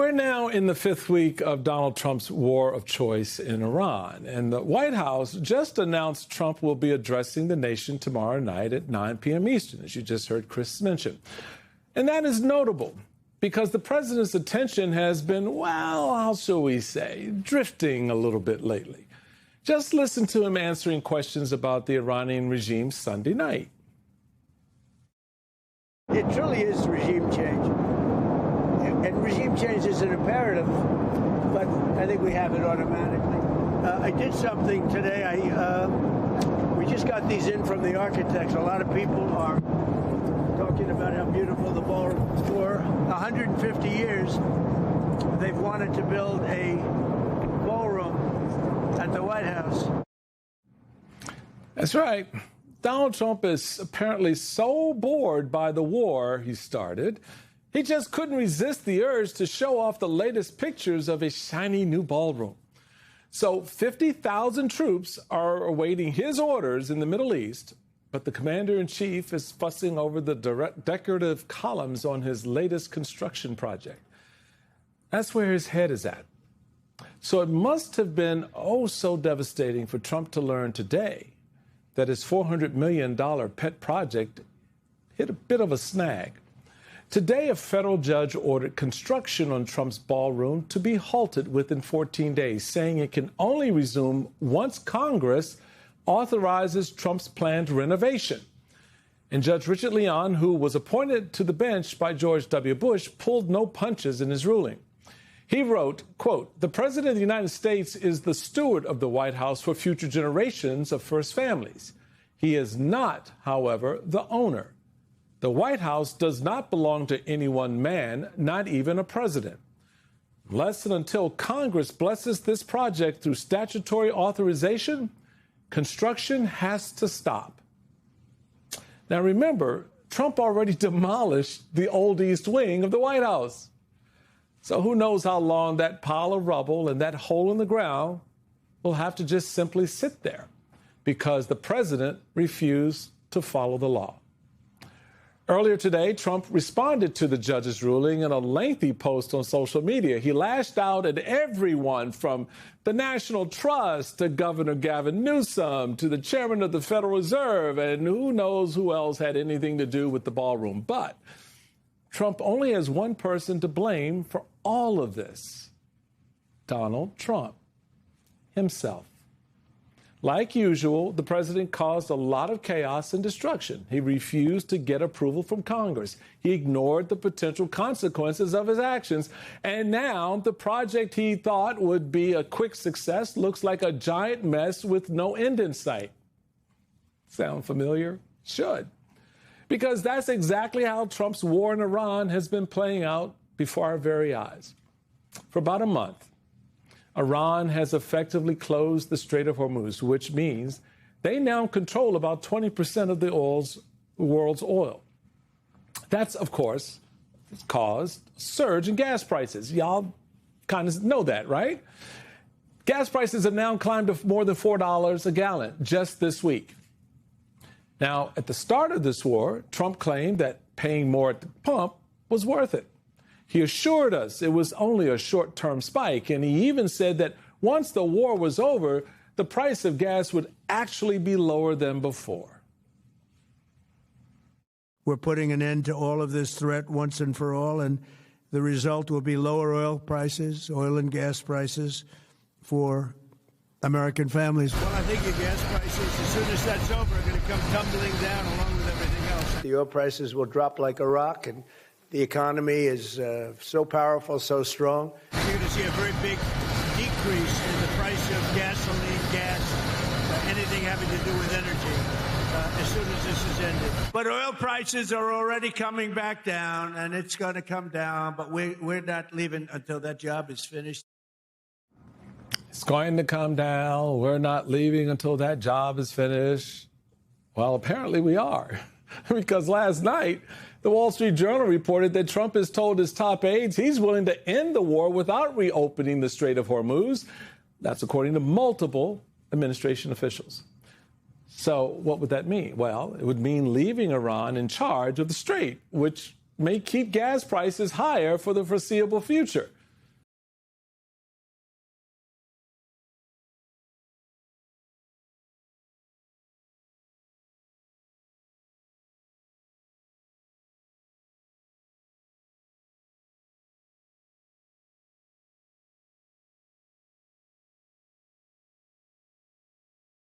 We're now in the fifth week of Donald Trump's war of choice in Iran. And the White House just announced Trump will be addressing the nation tomorrow night at 9 p.m. Eastern, as you just heard Chris mention. And that is notable because the president's attention has been, well, how shall we say, drifting a little bit lately. Just listen to him answering questions about the Iranian regime Sunday night. It truly is regime change. And regime change is an imperative, but I think we have it automatically. I did something today. We just got these in from the architects. A lot of people are talking about how beautiful the ballroom is. For 150 years, they've wanted to build a ballroom at the White House. That's right. Donald Trump is apparently so bored by the war he started, he just couldn't resist the urge to show off the latest pictures of a shiny new ballroom. So 50,000 troops are awaiting his orders in the Middle East, but the commander-in-chief is fussing over the decorative columns on his latest construction project. That's where his head is at. So it must have been oh so devastating for Trump to learn today that his $400 million pet project hit a bit of a snag. Today, a federal judge ordered construction on Trump's ballroom to be halted within 14 days, saying it can only resume once Congress authorizes Trump's planned renovation. And Judge Richard Leon, who was appointed to the bench by George W. Bush, pulled no punches in his ruling. He wrote, quote, "The President of the United States is the steward of the White House for future generations of first families. He is not, however, the owner. The White House does not belong to any one man, not even a president. Unless and until Congress blesses this project through statutory authorization, construction has to stop." Now remember, Trump already demolished the old East Wing of the White House. So who knows how long that pile of rubble and that hole in the ground will have to just simply sit there because the president refused to follow the law. Earlier today, Trump responded to the judge's ruling in a lengthy post on social media. He lashed out at everyone from the National Trust to Governor Gavin Newsom to the chairman of the Federal Reserve, and who knows who else had anything to do with the ballroom. But Trump only has one person to blame for all of this: Donald Trump himself. Like usual, the president caused a lot of chaos and destruction. He refused to get approval from Congress. He ignored the potential consequences of his actions. And now the project he thought would be a quick success looks like a giant mess with no end in sight. Sound familiar? Should. Because that's exactly how Trump's war in Iran has been playing out before our very eyes. For about a month, Iran has effectively closed the Strait of Hormuz, which means they now control about 20% of the world's oil. That's, of course, caused a surge in gas prices. Y'all kind of know that, right? Gas prices have now climbed to more than $4 a gallon just this week. Now, at the start of this war, Trump claimed that paying more at the pump was worth it. He assured us it was only a short-term spike, and he even said that once the war was over, the price of gas would actually be lower than before. We're putting an end to all of this threat once and for all, and the result will be lower oil prices, oil and gas prices for American families. Well, I think your gas prices, as soon as that's over, are going to come tumbling down along with everything else. The oil prices will drop like a rock, and the economy is so powerful, so strong. You're going to see a very big decrease in the price of gasoline, gas, anything having to do with energy as soon as this is ended. But oil prices are already coming back down, and it's going to come down, but we're not leaving until that job is finished. It's going to come down. We're not leaving until that job is finished. Well, apparently we are, because last night, the Wall Street Journal reported that Trump has told his top aides he's willing to end the war without reopening the Strait of Hormuz. That's according to multiple administration officials. So what would that mean? Well, it would mean leaving Iran in charge of the strait, which may keep gas prices higher for the foreseeable future.